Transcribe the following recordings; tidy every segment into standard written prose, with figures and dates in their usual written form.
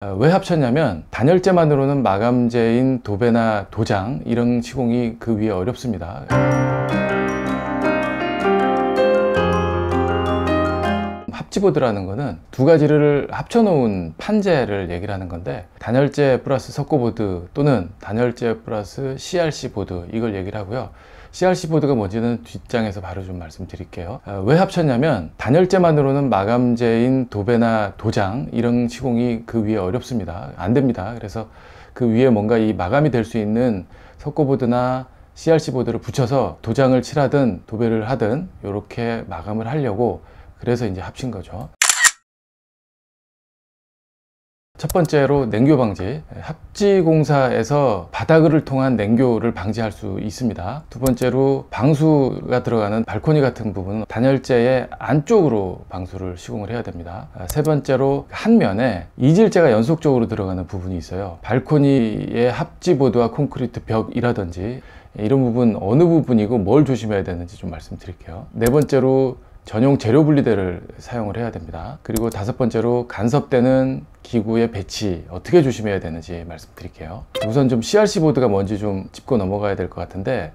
왜 합쳤냐면 단열재만으로는 마감재인 도배나 도장 이런 시공이 그 위에 어렵습니다. 합지보드라는 거는 두 가지를 합쳐 놓은 판재를 얘기를 하는 건데, 단열재 플러스 석고보드 또는 단열재 플러스 CRC 보드, 이걸 얘기를 하고요. CRC 보드가 뭔지는 뒷장에서 바로 좀 말씀드릴게요. 왜 합쳤냐면 단열재만으로는 마감재인 도배나 도장 이런 시공이 그 위에 어렵습니다. 안 됩니다. 그래서 그 위에 뭔가 이 마감이 될 수 있는 석고보드나 CRC 보드를 붙여서 도장을 칠하든 도배를 하든 이렇게 마감을 하려고, 그래서 이제 합친 거죠. 첫 번째로 냉교 방지. 합지공사에서 바닥을 통한 냉교를 방지할 수 있습니다. 두 번째로 방수가 들어가는 발코니 같은 부분은 단열재의 안쪽으로 방수를 시공을 해야 됩니다. 세 번째로 한 면에 이질재가 연속적으로 들어가는 부분이 있어요. 발코니의 합지보드와 콘크리트 벽이라든지 이런 부분 어느 부분이고 뭘 조심해야 되는지 좀 말씀드릴게요. 네 번째로 전용 재료 분리대를 사용을 해야 됩니다. 그리고 다섯 번째로 간섭되는 기구의 배치 어떻게 조심해야 되는지 말씀드릴게요. 우선 좀 CRC 보드가 뭔지 좀 짚고 넘어가야 될 것 같은데,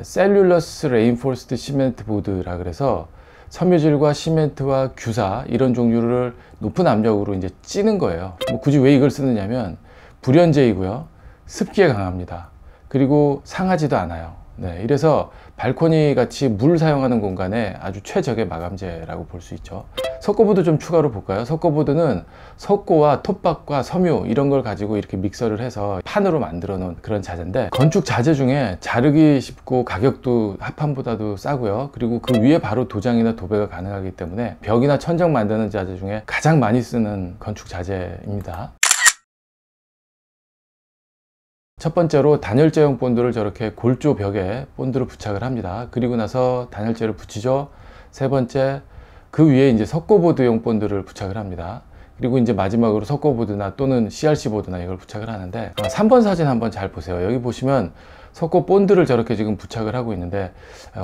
셀룰러스 레인포스드 시멘트 보드라 그래서 섬유질과 시멘트와 규사 이런 종류를 높은 압력으로 이제 찌는 거예요. 굳이 왜 이걸 쓰느냐면 불연제이고요, 습기에 강합니다. 그리고 상하지도 않아요. 이래서 발코니 같이 물 사용하는 공간에 아주 최적의 마감재라고 볼 수 있죠. 석고보드 좀 추가로 볼까요? 석고보드는 석고와 톱밥과 섬유 이런 걸 가지고 이렇게 믹서를 해서 판으로 만들어 놓은 그런 자재인데, 건축 자재 중에 자르기 쉽고 가격도 합판보다도 싸고요. 그리고 그 위에 바로 도장이나 도배가 가능하기 때문에 벽이나 천장 만드는 자재 중에 가장 많이 쓰는 건축 자재입니다. 첫 번째로 단열재용 본드를 저렇게 골조 벽에 본드를 부착을 합니다. 그리고 나서 단열재를 붙이죠. 세 번째, 그 위에 이제 석고보드용 본드를 부착을 합니다. 그리고 이제 마지막으로 석고보드나 또는 CRC 보드나 이걸 부착을 하는데, 3번 사진 한번 잘 보세요. 여기 보시면 석고 본드를 저렇게 지금 부착을 하고 있는데,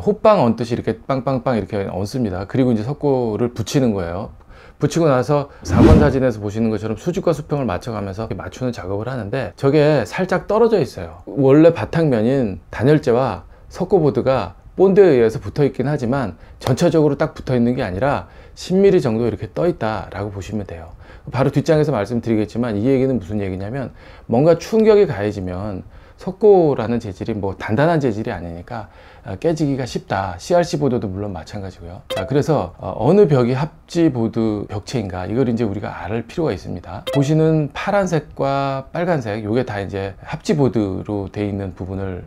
호빵 얹듯이 이렇게 빵빵빵 이렇게 얹습니다. 그리고 이제 석고를 붙이는 거예요. 붙이고 나서 4번 사진에서 보시는 것처럼 수직과 수평을 맞춰가면서 맞추는 작업을 하는데, 저게 살짝 떨어져 있어요. 원래 바탕면인 단열재와 석고보드가 본드에 의해서 붙어 있긴 하지만 전체적으로 딱 붙어 있는 게 아니라 10mm 정도 이렇게 떠 있다 라고 보시면 돼요. 바로 뒷장에서 말씀드리겠지만, 이 얘기는 무슨 얘기냐면, 뭔가 충격이 가해지면 석고라는 재질이 뭐 단단한 재질이 아니니까 깨지기가 쉽다. CRC 보드도 물론 마찬가지고요. 자, 그래서 어느 벽이 합지보드 벽체인가, 이걸 이제 우리가 알 필요가 있습니다. 보시는 파란색과 빨간색, 요게 다 이제 합지보드로 돼 있는 부분을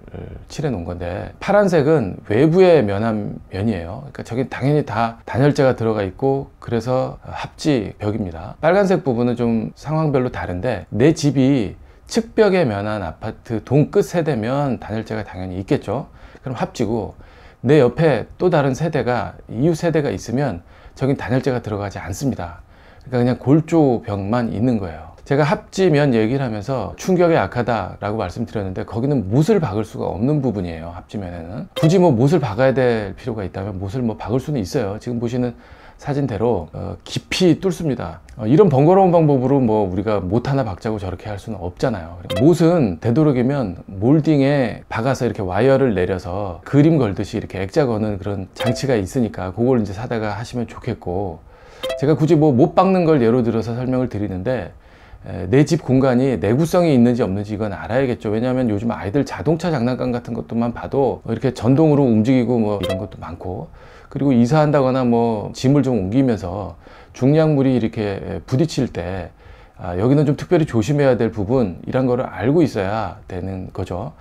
칠해 놓은 건데, 파란색은 외부의 면한 면이에요. 그러니까 저기 당연히 다 단열재가 들어가 있고, 그래서 합지 벽입니다. 빨간색 부분은 좀 상황별로 다른데, 내 집이 측벽에 면한 아파트 동끝 세대면 단열재가 당연히 있겠죠. 그럼 합지고, 내 옆에 또 다른 세대가, 이웃 세대가 있으면 저긴 단열재가 들어가지 않습니다. 그러니까 그냥 골조 벽만 있는 거예요. 제가 합지면 얘기를 하면서 충격에 약하다라고 말씀드렸는데, 거기는 못을 박을 수가 없는 부분이에요. 합지면에는 굳이 뭐 못을 박아야 될 필요가 있다면 못을 뭐 박을 수는 있어요. 지금 보시는 사진대로 깊이 뚫습니다. 이런 번거로운 방법으로 뭐 우리가 못 하나 박자고 저렇게 할 수는 없잖아요. 못은 되도록이면 몰딩에 박아서 이렇게 와이어를 내려서 그림 걸듯이 이렇게 액자 거는 그런 장치가 있으니까 그걸 이제 사다가 하시면 좋겠고, 제가 굳이 뭐 못 박는 걸 예로 들어서 설명을 드리는데, 내 집 공간이 내구성이 있는지 없는지 이건 알아야겠죠. 왜냐하면 요즘 아이들 자동차 장난감 같은 것도만 봐도 이렇게 전동으로 움직이고 뭐 이런 것도 많고, 그리고 이사한다거나 뭐 짐을 좀 옮기면서 중량물이 이렇게 부딪힐 때 여기는 좀 특별히 조심해야 될 부분, 이런 거를 알고 있어야 되는 거죠.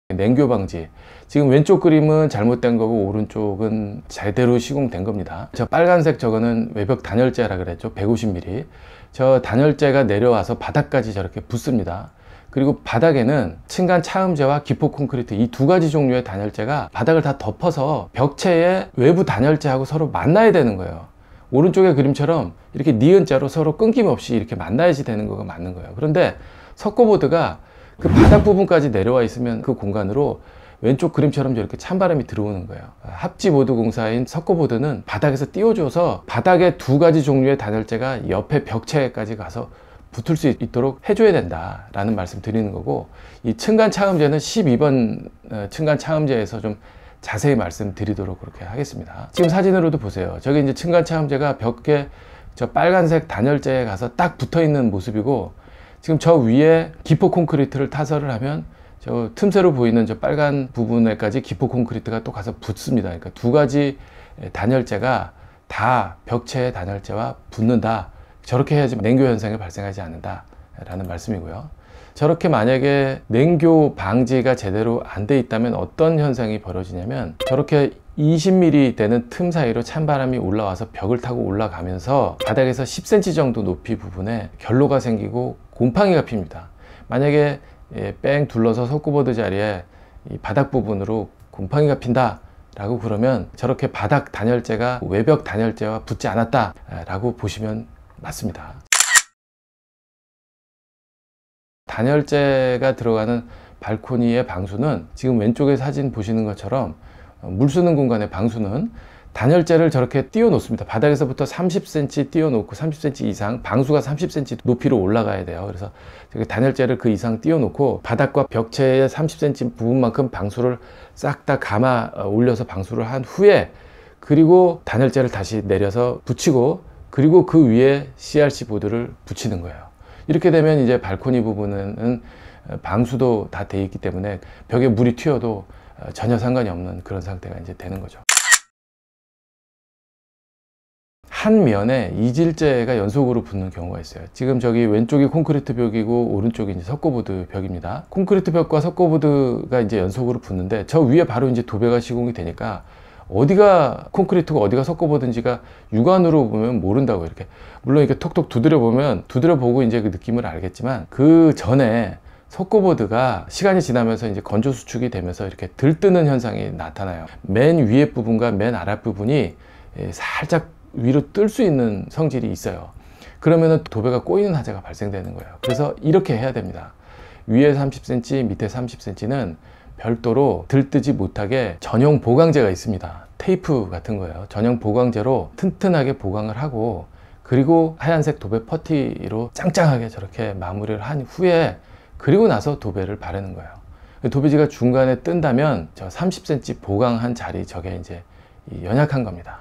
냉교 방지. 지금 왼쪽 그림은 잘못된 거고 오른쪽은 제대로 시공된 겁니다. 저 빨간색 저거는 외벽 단열재라 그랬죠. 150mm. 저 단열재가 내려와서 바닥까지 저렇게 붙습니다. 그리고 바닥에는 층간 차음재와 기포 콘크리트, 이 두 가지 종류의 단열재가 바닥을 다 덮어서 벽체의 외부 단열재하고 서로 만나야 되는 거예요. 오른쪽의 그림처럼 이렇게 니은자로 서로 끊김없이 이렇게 만나야지 되는 거가 맞는 거예요. 그런데 석고보드가 그 바닥 부분까지 내려와 있으면 그 공간으로 왼쪽 그림처럼 이렇게 찬바람이 들어오는 거예요. 합지보드 공사인 석고보드는 바닥에서 띄워줘서 바닥에 두 가지 종류의 단열재가 옆에 벽체까지 가서 붙을 수 있도록 해줘야 된다 라는 말씀 드리는 거고, 이 층간 차음재는 12번 층간 차음재에서 좀 자세히 말씀드리도록 그렇게 하겠습니다. 지금 사진으로도 보세요. 저기 이제 층간 차음재가 벽에 저 빨간색 단열재에 가서 딱 붙어 있는 모습이고, 지금 저 위에 기포 콘크리트를 타설을 하면 저 틈새로 보이는 저 빨간 부분에까지 기포 콘크리트가 또 가서 붙습니다. 그러니까 두 가지 단열재가 다 벽체의 단열재와 붙는다. 저렇게 해야지 냉교 현상이 발생하지 않는다 라는 말씀이고요. 저렇게 만약에 냉교 방지가 제대로 안 돼 있다면 어떤 현상이 벌어지냐면, 저렇게 20mm 되는 틈 사이로 찬바람이 올라와서 벽을 타고 올라가면서 바닥에서 10cm 정도 높이 부분에 결로가 생기고 곰팡이가 핍니다. 만약에 뺑 둘러서 석고보드 자리에 이 바닥 부분으로 곰팡이가 핀다 라고 그러면 저렇게 바닥 단열재가 외벽 단열재와 붙지 않았다 라고 보시면 맞습니다. 단열재가 들어가는 발코니의 방수는 지금 왼쪽에 사진 보시는 것처럼 물 쓰는 공간의 방수는 단열재를 저렇게 띄워 놓습니다. 바닥에서부터 30cm 띄워 놓고 30cm 이상, 방수가 30cm 높이로 올라가야 돼요. 그래서 단열재를 그 이상 띄워 놓고 바닥과 벽체의 30cm 부분만큼 방수를 싹 다 감아 올려서 방수를 한 후에, 그리고 단열재를 다시 내려서 붙이고, 그리고 그 위에 CRC 보드를 붙이는 거예요. 이렇게 되면 이제 발코니 부분은 방수도 다 돼 있기 때문에 벽에 물이 튀어도 전혀 상관이 없는 그런 상태가 이제 되는 거죠. 한 면에 이질재가 연속으로 붙는 경우가 있어요. 지금 저기 왼쪽이 콘크리트 벽이고 오른쪽이 이제 석고보드 벽입니다. 콘크리트 벽과 석고보드가 이제 연속으로 붙는데, 저 위에 바로 이제 도배가 시공이 되니까 어디가 콘크리트고 어디가 석고보드인지가 육안으로 보면 모른다고. 이렇게 물론 이렇게 톡톡 두드려 보고 이제 그 느낌을 알겠지만, 그 전에 석고보드가 시간이 지나면서 이제 건조 수축이 되면서 이렇게 들뜨는 현상이 나타나요. 맨 위에 부분과 맨 아랫 부분이 살짝 위로 뜰 수 있는 성질이 있어요. 그러면은 도배가 꼬이는 하자가 발생되는 거예요. 그래서 이렇게 해야 됩니다. 위에 30cm, 밑에 30cm는 별도로 들뜨지 못하게 전용 보강제가 있습니다. 테이프 같은 거예요. 전용 보강제로 튼튼하게 보강을 하고, 그리고 하얀색 도배 퍼티로 짱짱하게 저렇게 마무리를 한 후에, 그리고 나서 도배를 바르는 거예요. 도배지가 중간에 뜬다면 저 30cm 보강한 자리, 저게 이제 연약한 겁니다.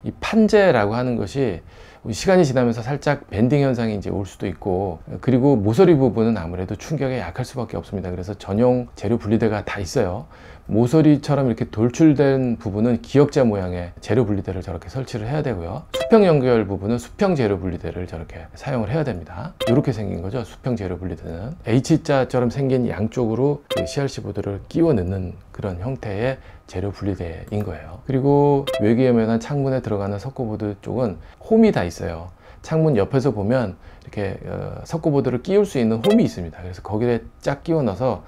이 판재라고 하는 것이 시간이 지나면서 살짝 밴딩 현상이 이제 올 수도 있고, 그리고 모서리 부분은 아무래도 충격에 약할 수밖에 없습니다. 그래서 전용 재료 분리대가 다 있어요. 모서리처럼 이렇게 돌출된 부분은 기역자 모양의 재료 분리대를 저렇게 설치를 해야 되고요. 수평 연결 부분은 수평 재료 분리대를 저렇게 사용을 해야 됩니다. 이렇게 생긴 거죠. 수평 재료 분리대는 H자처럼 생긴 양쪽으로 CRC 보드를 끼워 넣는 그런 형태의 재료 분리대인 거예요. 그리고 외기에면한 창문에 들어가는 석고보드 쪽은 홈이 다 있어요. 창문 옆에서 보면 이렇게 석고보드를 끼울 수 있는 홈이 있습니다. 그래서 거기에 쫙 끼워 넣어서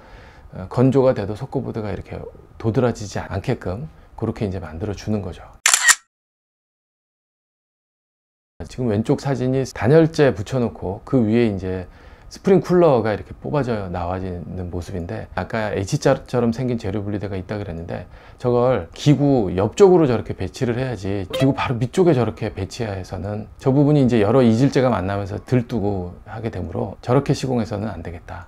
건조가 돼도 석고보드가 이렇게 도드라지지 않게끔 그렇게 이제 만들어 주는 거죠. 지금 왼쪽 사진이 단열재 붙여놓고 그 위에 이제 스프링 쿨러가 이렇게 뽑아져 나와지는 모습인데, 아까 H자처럼 생긴 재료 분리대가 있다 그랬는데, 저걸 기구 옆쪽으로 저렇게 배치를 해야지, 기구 바로 밑쪽에 저렇게 배치해서는 저 부분이 이제 여러 이질재가 만나면서 들뜨고 하게 되므로 저렇게 시공해서는 안 되겠다